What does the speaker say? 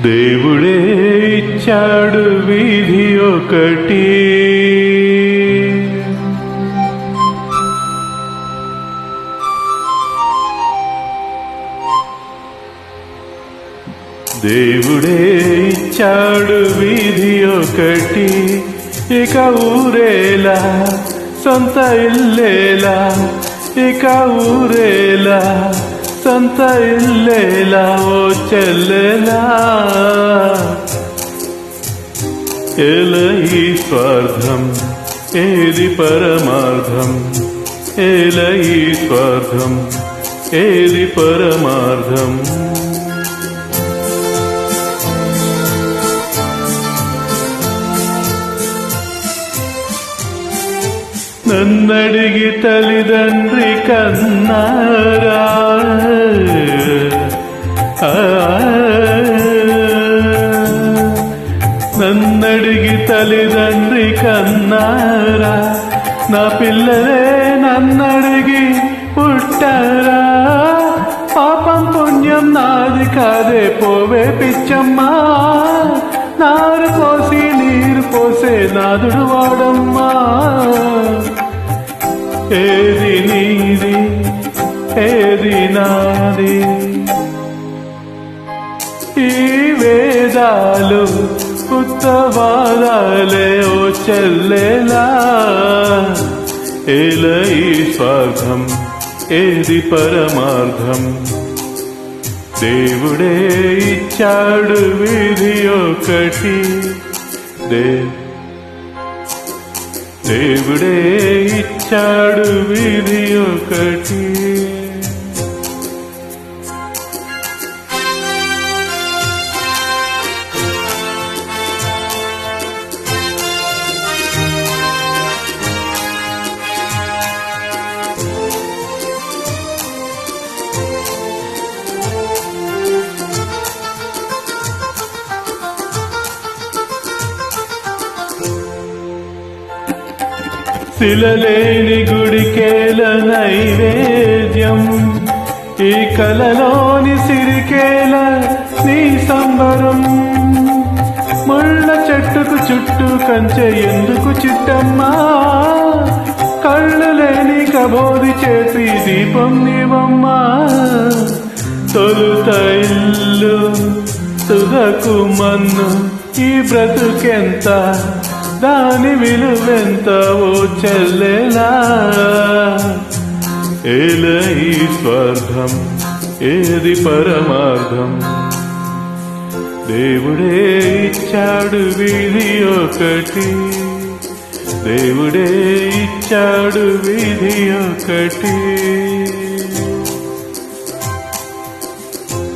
దేవుడే ఇచ్చాడు వీధి ఒకటి, దేవుడే ఇచ్చాడు వీధి ఒకటి, ఇక ఊరేలా సొంత ఇల్లేలా, ఇక ఊరేలా సొంత ఇల్లేలా ఓ చెల్లెలా. ఏల ఈ స్వార్థం ఏది పరమార్థం, ఏల ఈ స్వార్థం ఏది పరమార్థం. నన్నడిగి తల్లిదండ్రి కన్నారా, నన్నడిగి తల్లిదండ్రి కన్నారా, నా పిల్లలే నన్నడిగి పుట్టారా. పాపం పుణ్యం నాది కాదే పోవే పిచ్చమ్మా, నారు పోసి నీరు పోసే నాదుడు వాడమ్మా. ఏది నీది ఏది నాది, ఈ వేదాలు ఉత్తవాదాలే ఓ చెల్లెలా. ఏల ఈ స్వార్థం ఏది పరమార్థం, దేవుడే ఇచ్చాడు వీధి ఒకటి, దేవుడే ఇచ్చాడు వీధి ఒకటి. శిలలేని గుడికేల నైవేద్యం, ఈ కలలోని సిరికేల నీ సంబరం. ముళ్ళ చెట్టుకు చుట్టూ కంచె ఎందుకు చిట్టమ్మా, కళ్ళు లేని కబోది చేసి దీపం నీవమ్మా. తొలుత ఇల్లు తుదకు మన్ను, ఈ బ్రతుకెంత దాని విలువెంత ఓ చెల్లెలా. ఏల ఈ స్వార్థం ఏది పరమార్థం, దేవుడే ఇచ్చాడు వీధి ఒకటి, దేవుడే ఇచ్చాడు వీధి ఒకటి.